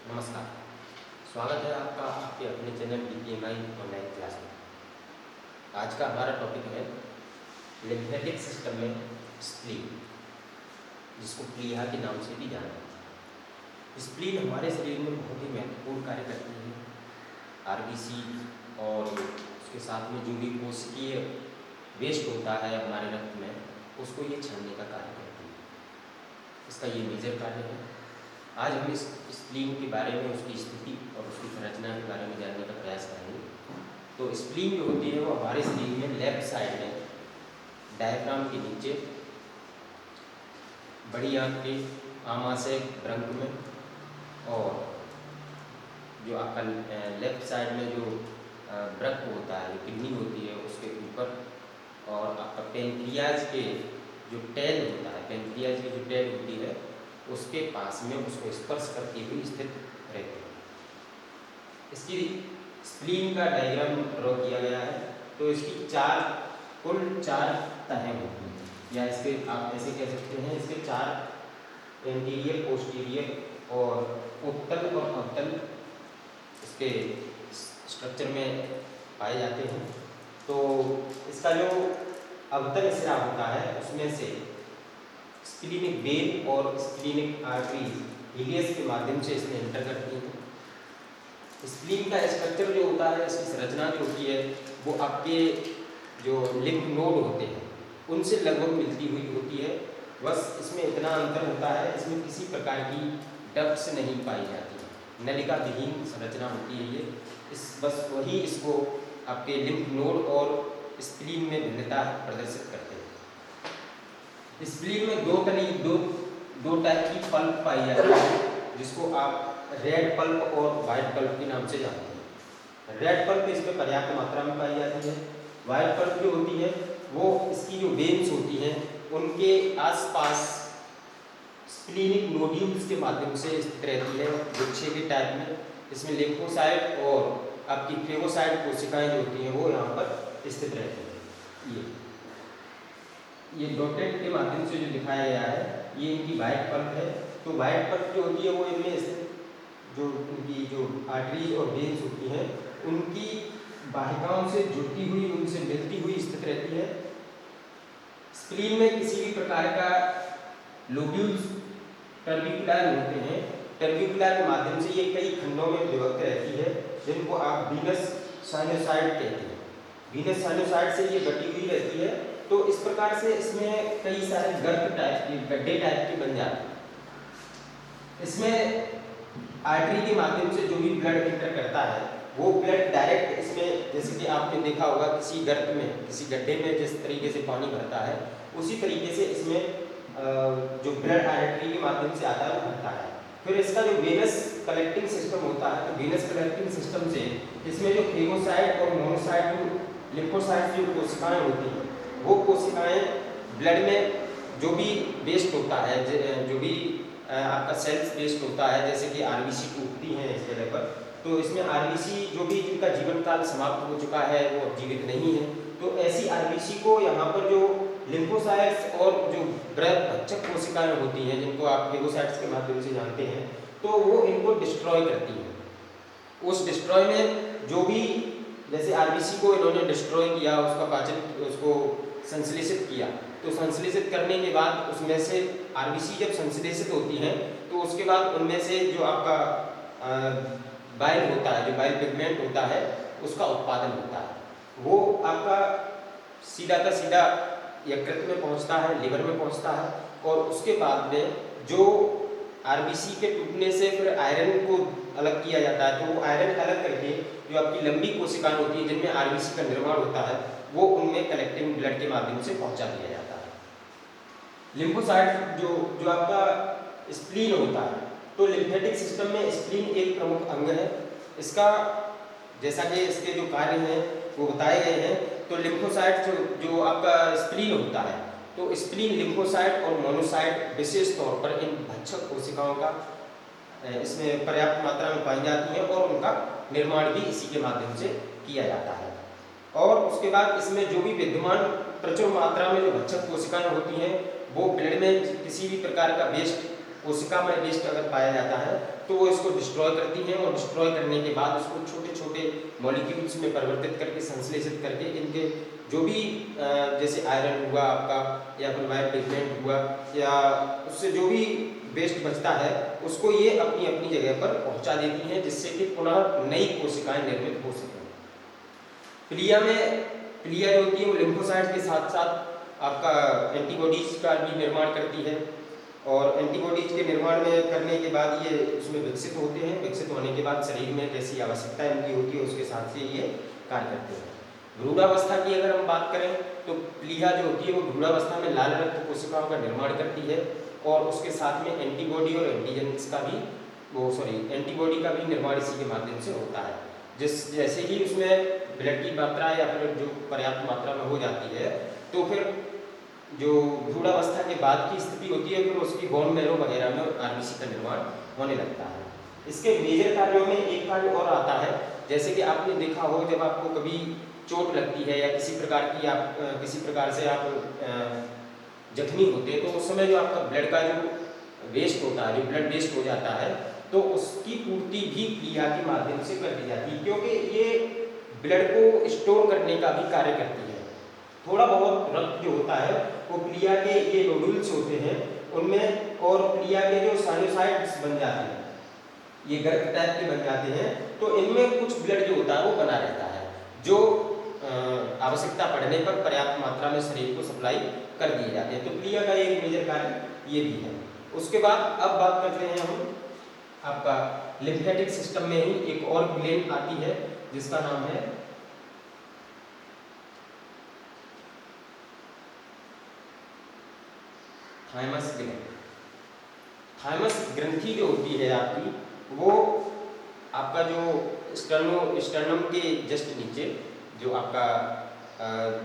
नमस्कार। स्वागत है आपका आपके अपने चैनल BPMI ऑनलाइन क्लास में। आज का हमारा टॉपिक है लिम्फेटिक सिस्टम में स्प्लीन, जिसको प्लीहा के नाम से भी जाना जाता है। स्प्लीन हमारे शरीर में बहुत ही महत्वपूर्ण कार्य करती है। आरबीसी और उसके साथ में जो भी कोशिकीय वेस्ट होता है हमारे रक्त में, उसको ये छानने का कार्य करती है। इसका ये मेजर कार्य है। आज हम इस स्प्लीन के बारे में, उसकी स्थिति और उसकी संरचना के बारे में जानने का प्रयास करेंगे। तो स्प्लीन जो होती है वो हमारे शरीर में लेफ्ट साइड में डायफ्राम के नीचे बड़ी आंत के आमाशय ब्रंक में, और जो आपका लेफ्ट साइड में जो ब्रक होता है, जो किडनी होती है, उसके ऊपर, और आपका पेनक्रियाज के जो टेल होता है, पेनक्रियाज की जो टेल होती है उसके पास में उसको स्पर्श करती हुई स्थित रहती है। इसकी स्प्लीन का डायग्राम ड्रॉ किया गया है। तो इसकी कुल चार तहें होती हैं, या इसके आप ऐसे कह सकते हैं, इसके चार एंटीरियर, पोस्टीरियर और उत्तल और अवतल इसके स्ट्रक्चर में पाए जाते हैं। तो इसका जो अवतल सिरा होता है उसमें से स्प्लीनिक वेन और स्प्लीनिक आर्टरीज हीलियस के माध्यम से इसमें एंटर करती हैं। स्प्लीन का स्ट्रक्चर जो होता है, इसकी संरचना जो होती है, वो आपके जो लिम्फ नोड होते हैं उनसे लगभग मिलती हुई होती है। बस इसमें इतना अंतर होता है, इसमें किसी प्रकार की डक्ट्स नहीं पाई जाती है, नलिका विहीन संरचना होती है ये। बस वही इसको आपके लिम्फ नोड और स्प्लीन में भिन्नता प्रदर्शित करते हैं। स्प्लीन में दो टाइप की पल्प पाई जाती है, जिसको आप रेड पल्प और वाइट पल्प के नाम से जानते हैं। रेड पल्प इसमें पर्याप्त मात्रा में पाई जाती है। वाइट पल्प जो होती है वो इसकी जो वेन्स होती हैं उनके आसपास स्प्लीनिक नोड्यूल्स के माध्यम से स्थित रहती है, गुच्छे के टाइप में। इसमें लिम्फोसाइट और आपकी फेगोसाइट कोशिकाएं जो होती हैं वो यहाँ पर स्थित रहती हैं। ये डॉटेड के माध्यम से जो दिखाया गया है ये इनकी वाइट पल्प है। तो वाइट पल्प जो होती है वो इनमें जो उनकी जो आर्टरीज और वेन्स होती हैं उनकी वाहिकाओं से जुड़ती हुई, उनसे मिलती हुई स्थित रहती है। स्प्लीन में किसी भी प्रकार का लोब्यूल्स टर्बिकुलर होते हैं। टर्बिकुलर के माध्यम से ये कई खंडों में विभक्त रहती है, जिनको आप वीनस साइनोसाइड कहते हैं। वीनस साइनोसाइड से ये बटी हुई रहती है। तो इस प्रकार से इसमें कई सारे गर्त टाइप के, गड्ढे टाइप के बन जाते हैं। इसमें आर्टरी के माध्यम से जो भी ब्लड एंटर करता है वो ब्लड डायरेक्ट इसमें, जैसे कि आपने देखा होगा किसी गर्त में, किसी गड्ढे में जिस तरीके से पानी भरता है, उसी तरीके से इसमें जो ब्लड आर्टरी के माध्यम से आता है वो भरता है। फिर इसका जो वेनस कलेक्टिंग सिस्टम होता है, तो वेनस कलेक्टिंग सिस्टम से इसमें जो फेगोसाइट और मोनोसाइट, लिम्फोसाइट जो कोशिकाएं होती हैं, वो कोशिकाएं ब्लड में जो भी वेस्ट होता है, जो भी आपका सेल्स वेस्ट होता है, जैसे कि आरबीसी टूटती हैं इस जगह पर, तो इसमें आरबीसी जो भी जिनका जीवन काल समाप्त हो चुका है वो जीवित नहीं है, तो ऐसी आरबीसी को यहाँ पर जो लिम्फोसाइट्स और जो भक्षक कोशिकाएं होती हैं, जिनको आप फेगोसाइट्स के माध्यम से जानते हैं, तो वो इनको डिस्ट्रॉय करती हैं। उस डिस्ट्रॉय में जो भी, जैसे आरबीसी को इन्होंने डिस्ट्रॉय किया, उसका पाचन, उसको संश्लेषित किया, तो संश्लेषित करने के बाद उसमें से आरबीसी जब संश्लेषित होती हैं तो उसके बाद उनमें से जो आपका बाइल होता है, जो बाइल पिगमेंट होता है, उसका उत्पादन होता है। वो आपका सीधा का सीधा यकृत में पहुंचता है, लिवर में पहुंचता है, और उसके बाद में जो आरबीसी के टूटने से फिर आयरन को अलग किया जाता है, तो वो आयरन अलग करके जो आपकी लंबी कोशिकाएं होती हैं जिनमें आरबीसी का निर्माण होता है, वो उनमें कलेक्टिंग ब्लड के माध्यम से पहुंचा दिया जाता है। लिम्फोसाइट जो आपका स्प्लीन होता है, तो लिम्फेटिक सिस्टम में स्प्लीन एक प्रमुख अंग है। इसका जैसा कि इसके जो कार्य हैं वो बताए गए हैं। तो लिम्फोसाइट जो आपका स्प्लीन होता है, तो स्प्लीन लिम्फोसाइट और मोनोसाइट विशेष तौर पर इन भक्षक कोशिकाओं का इसमें पर्याप्त मात्रा में पाई जाती है, और उनका निर्माण भी इसी के माध्यम से किया जाता है। और उसके बाद इसमें जो भी विद्यमान प्रचुर मात्रा में जो भक्षक कोशिकाएं होती हैं वो ब्लड में किसी भी प्रकार का वेस्ट कोशिका में वेस्ट अगर पाया जाता है तो वो इसको डिस्ट्रॉय करती हैं, और डिस्ट्रॉय करने के बाद उसको छोटे छोटे मॉलिक्यूल्स में परिवर्तित करके, संश्लेषित करके, इनके जो भी जैसे आयरन हुआ आपका, या फिर वाइट पिगमेंट हुआ, या उससे जो भी वेस्ट बचता है उसको ये अपनी अपनी जगह पर पहुंचा देती हैं, जिससे कि पुनः नई कोशिकाएं निर्मित हो सकें। प्लिया जो होती है वो लिम्फोसाइट के साथ साथ आपका एंटीबॉडीज का भी निर्माण करती है, और एंटीबॉडीज के निर्माण में करने के बाद ये उसमें विकसित होते हैं। विकसित होने के बाद शरीर में जैसी आवश्यकता इनकी होती है उसके हिसाब से ये कार्य करते हैं। भ्रूणावस्था की अगर हम बात करें तो प्लीहा जो होती है वो भ्रूणावस्था में लाल रक्त कोशिकाओं का निर्माण करती है, और उसके साथ में एंटीबॉडी और एंटीजेंस का भी एंटीबॉडी का भी निर्माण इसी के माध्यम से होता है। जैसे ही उसमें ब्लड की मात्रा या फिर जो पर्याप्त मात्रा में हो जाती है, तो फिर जो भ्रूणावस्था के बाद की स्थिति होती है, फिर उसकी बोन मैरो वगैरह में आरबीसी का निर्माण होने लगता है। इसके मेजर कार्यों में एक कार्य और आता है, जैसे कि आपने देखा हो जब आपको कभी चोट लगती है या किसी प्रकार से आप जख्मी होते हैं, तो उस समय जो आपका ब्लड का जो वेस्ट होता है, जो ब्लड वेस्ट हो जाता है, तो उसकी पूर्ति भी प्लीहा के माध्यम से कर दी जाती है, क्योंकि ये ब्लड को स्टोर करने का भी कार्य करती है। थोड़ा बहुत रक्त जो होता है वो प्लीहा के ये नोडुल्स होते हैं उनमें, और प्लीहा के जो साइनोसाइड्स बन जाते हैं, ये गर्त टाइप के बन जाते हैं, तो इनमें कुछ ब्लड जो होता है वो बना रहता है, जो आवश्यकता पड़ने पर पर्याप्त मात्रा में शरीर को सप्लाई कर दिए जाते हैं। तो प्लीहा का एक मेजर कार्य ये भी है। उसके बाद अब बात करते हैं हम आपका लिम्फेटिक सिस्टम में ही एक और ग्लैंड आती है जिसका नाम है थाइमस ग्लैंड। थाइमस ग्रंथि जो होती है आपकी, वो आपका जो स्टर्नम के जस्ट नीचे जो आपका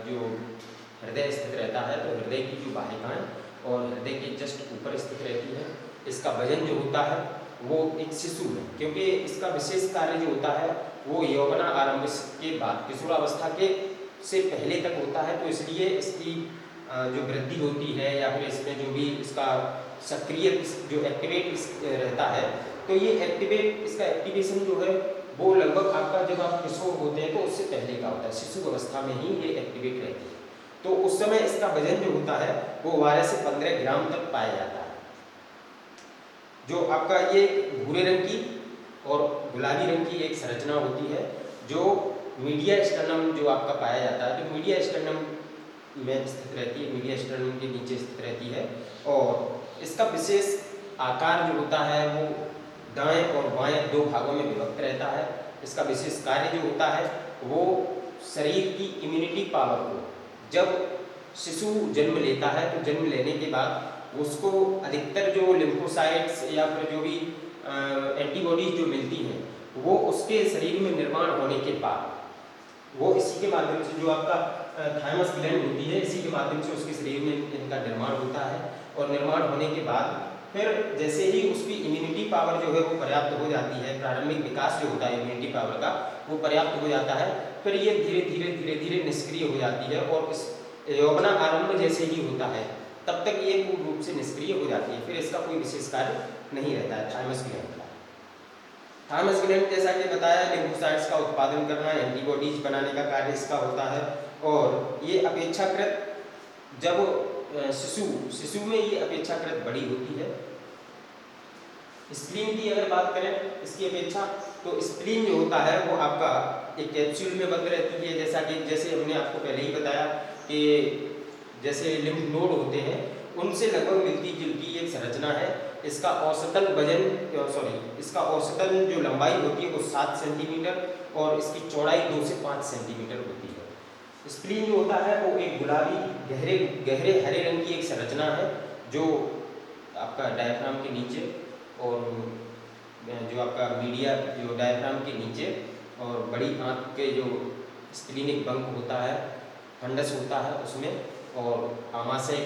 जो हृदय स्थित रहता है, तो हृदय की जो वाहिकाएं और हृदय के जस्ट ऊपर स्थित रहती है। इसका वजन जो होता है वो एक शिशु है, क्योंकि इसका विशेष कार्य जो होता है वो यौवना आरंभ के बाद किशोरावस्था के से पहले तक होता है, तो इसलिए इसकी जो वृद्धि होती है या फिर इसमें जो भी इसका सक्रिय जो एक्टिवेट रहता है, तो ये इसका एक्टिवेशन जो है वो लगभग आपका जब आप किशोर होते हैं तो उससे पहले का होता है, शिशु अवस्था में ही ये एक्टिवेट रहती है। तो उस समय इसका वजन जो होता है वो 12 से 15 ग्राम तक पाया जाता है। जो आपका ये भूरे रंग की और गुलाबी रंग की एक संरचना होती है, जो मीडिया स्टर्नम जो आपका पाया जाता है, तो मीडिया स्टर्नम में स्थित रहती है, मीडिया स्टर्नम के नीचे स्थित रहती है, और इसका विशेष आकार जो होता है वो दाएं और बाएं दो भागों में विभक्त रहता है। इसका विशेष कार्य जो होता है वो शरीर की इम्यूनिटी पावर को, जब शिशु जन्म लेता है तो जन्म लेने के बाद उसको अधिकतर जो लिम्फोसाइट्स या फिर जो भी एंटीबॉडीज जो मिलती हैं वो उसके शरीर में निर्माण होने के बाद वो इसी के माध्यम से जो आपका थाइमस ग्लैंड होती है, इसी के माध्यम से उसके शरीर में इनका निर्माण होता है, और निर्माण होने के बाद फिर जैसे ही उसकी इम्यूनिटी पावर जो है वो पर्याप्त हो जाती है, प्रारंभिक विकास जो होता है इम्यूनिटी पावर का वो पर्याप्त हो जाता है, फिर ये धीरे धीरे निष्क्रिय हो जाती है, और इस यौवना आरंभ जैसे ही होता है तब तक ये पूर्ण रूप से निष्क्रिय हो जाती है, फिर इसका कोई विशेष कार्य नहीं रहता है थाइमस ग्लैंड का। थाइमस ग्लैंड जैसा कि बताया लिम्फोसाइट्स का उत्पादन करना, एंटीबॉडीज बनाने का कार्य इसका होता है, और ये अपेक्षाकृत जब शिशु में ये अपेक्षाकृत बड़ी होती है। स्प्लीन की अगर बात करें इसकी अपेक्षा, तो स्प्लीन जो होता है वो आपका एक कैप्सूल में बंद रहती है, जैसे हमने आपको पहले ही बताया कि जैसे लिम्फ नोड होते हैं उनसे लगभग मिलती जुलती एक संरचना है। इसका औसतन जो लंबाई होती है वो 7 सेंटीमीटर और इसकी चौड़ाई 2 से 5 सेंटीमीटर होती है। स्प्लीन जो होता है वो एक गुलाबी गहरे हरे रंग की एक संरचना है, जो आपका डायफ्राम के नीचे और जो आपका मीडिया जो डायफ्राम के नीचे और बड़ी आंत के जो स्प्लीनिक बंक होता है, फंडस होता है उसमें, और आमाशय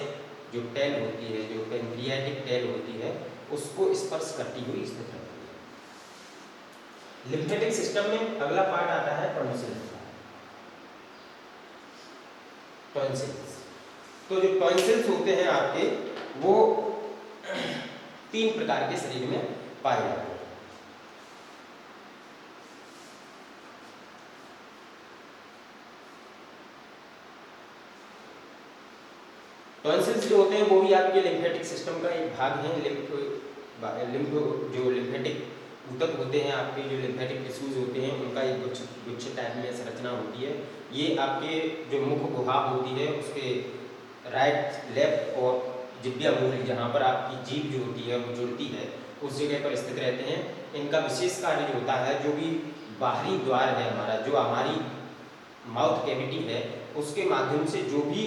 जो टेल होती है, जो पेनक्रियाटिक टेल होती है, उसको स्पर्श करती हुई स्थित रहती है। लिम्फेटिक सिस्टम में अगला पार्ट आता है टॉन्सिल्स। तो जो टॉन्सिल्स होते हैं आपके वो 3 प्रकार के शरीर में पाए जाते हैं। टॉन्सिल्स जो होते हैं वो भी आपके लिम्फेटिक सिस्टम का एक भाग है। लिम्फ जो लिम्फेटिक ऊतक होते हैं, आपके जो लिम्फेटिक टिश्यूज होते हैं, उनका एक गुच्छ टाइप में संरचना होती है। ये आपके जो मुख गुहा होती है उसके राइट, लेफ्ट और जिह्वा मूल, जहाँ पर आपकी जीभ जो होती है वो जुड़ती है, उस जगह पर स्थित रहते हैं। इनका विशेष कार्य जो होता है, जो भी बाहरी द्वार है हमारा, जो हमारी माउथ कैविटी है, उसके माध्यम से जो भी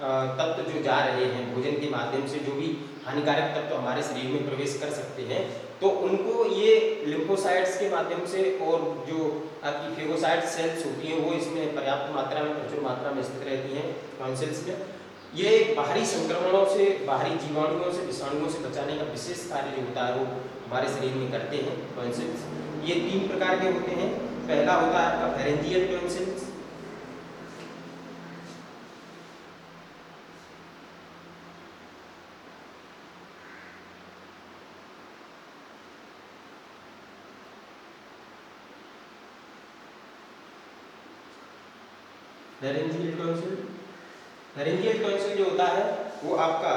तत्व जो जा रहे हैं भोजन के माध्यम से, जो भी हानिकारक तत्व हमारे शरीर में प्रवेश कर सकते हैं, तो उनको ये लिम्फोसाइट्स के माध्यम से, और जो आपकी फेगोसाइट सेल्स होती हैं वो इसमें पर्याप्त मात्रा में, प्रचुर मात्रा में स्थित रहती हैं टॉन्सिल्स में। ये बाहरी संक्रमणों से, बाहरी जीवाणुओं से, विषाणुओं से बचाने का विशेष कार्य जो होता है वो हमारे शरीर में करते हैं टॉन्सिल्स। ये 3 प्रकार के होते हैं। पहला होता है आपका फेरेंजियल टॉन्सिल्स। फेरेंजियल टॉन्सिल जो होता है वो आपका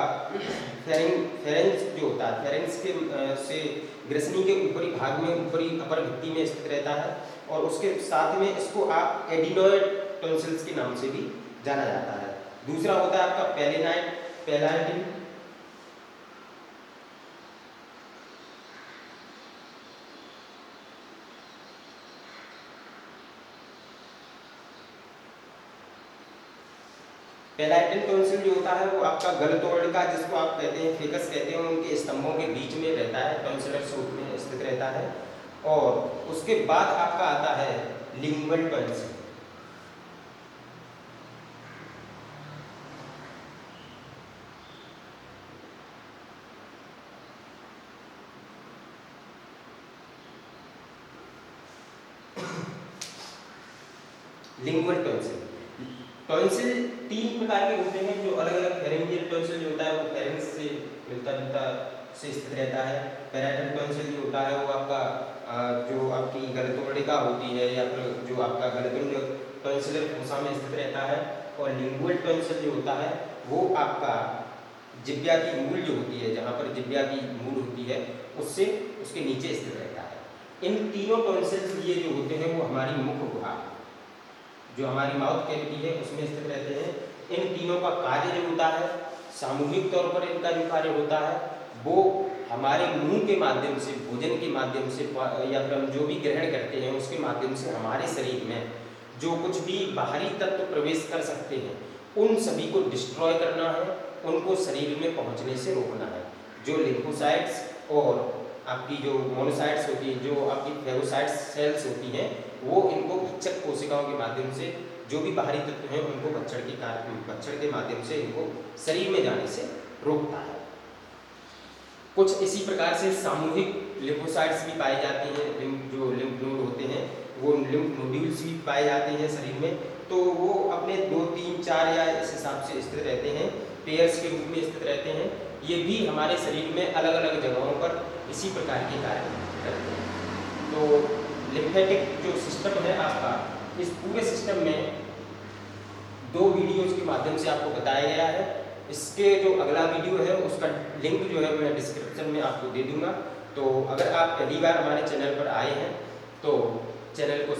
फेरेंज जो होता है, फेरेंज के से ग्रसनी के ऊपरी भाग में, ऊपरी अपर भित्ति में स्थित रहता है, और उसके साथ में इसको आप एडिनोइड टॉन्सिल्स के नाम से भी जाना जाता है। दूसरा होता है आपका पैलाटिन। पैलाटिन टॉन्सिल जो होता है वो आपका गलतोड़ का, जिसको आप कहते हैं फेकस कहते हैं, उनके स्तंभों के बीच में रहता है, टॉन्सिलर सूट में स्थित रहता है। और उसके बाद आपका आता है lingual tonsil. Lingual tonsil, tonsil 3 प्रकार के होते हैं जो अलग अलग। फेरेंजियल टॉन्सिल जो होता है वो फेरेंक्स से मिलता जुलता से स्थित रहता है। पैराइटल टॉन्सिल जो होता है वो आपका जो आपकी गलतोड़िका होती है, या फिर जो आपका गलतुंड टॉन्सिलर कोसा में स्थित रहता है। और लिंगुअल टॉन्सिल जो होता है वो आपका जिह्वा की मूल जो होती है, जहाँ पर जिह्वा की मूल होती है, उससे उसके नीचे स्थित रहता है। इन तीनों टॉन्सिल्स ये जो होते हैं वो हमारी मुख गुहा, जो हमारी माउथ कैविटी है, उसमें स्थित रहते हैं। इन तीनों का कार्य जो होता है, सामूहिक तौर पर इनका जो कार्य होता है वो हमारे मुंह के माध्यम से, भोजन के माध्यम से, या फिर हम जो भी ग्रहण करते हैं उसके माध्यम से हमारे शरीर में जो कुछ भी बाहरी तत्व प्रवेश कर सकते हैं उन सभी को डिस्ट्रॉय करना है, उनको शरीर में पहुंचने से रोकना है। जो लिम्फोसाइट्स और आपकी जो मोनोसाइट्स होती है, जो आपकी फेगोसाइट्स सेल्स होती हैं, वो इनको भक्षक कोशिकाओं के माध्यम से, जो भी बाहरी तत्व हैं उनको भक्षण के माध्यम से इनको शरीर में जाने से रोकता है। कुछ इसी प्रकार से सामूहिक लिम्फोसाइट्स भी पाए जाते हैं। जो लिम्फ नोड होते हैं वो लिम्फ नोड्यूल्स भी पाए जाते हैं शरीर में, तो वो अपने 2, 3, 4 या इस हिसाब से स्थित रहते हैं, पेयर्स के रूप में स्थित रहते हैं। ये भी हमारे शरीर में अलग अलग जगहों पर इसी प्रकार के कार्य करते हैं। तो लिम्फेटिक जो सिस्टम है आपका, इस पूरे सिस्टम में 2 वीडियोज़ के माध्यम से आपको बताया गया है। इसके जो अगला वीडियो है उसका लिंक जो है मैं डिस्क्रिप्शन में आपको दे दूंगा। तो अगर आप पहली बार हमारे चैनल पर आए हैं तो चैनल को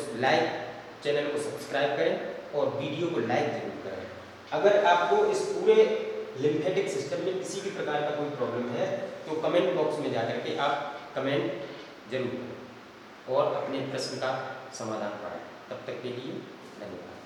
सब्सक्राइब करें और वीडियो को लाइक जरूर करें। अगर आपको इस पूरे लिम्फेटिक सिस्टम में किसी भी प्रकार का कोई प्रॉब्लम है तो कमेंट बॉक्स में जाकर के आप कमेंट जरूर करें और अपने प्रश्न का समाधान पाएं। तब तक के लिए धन्यवाद।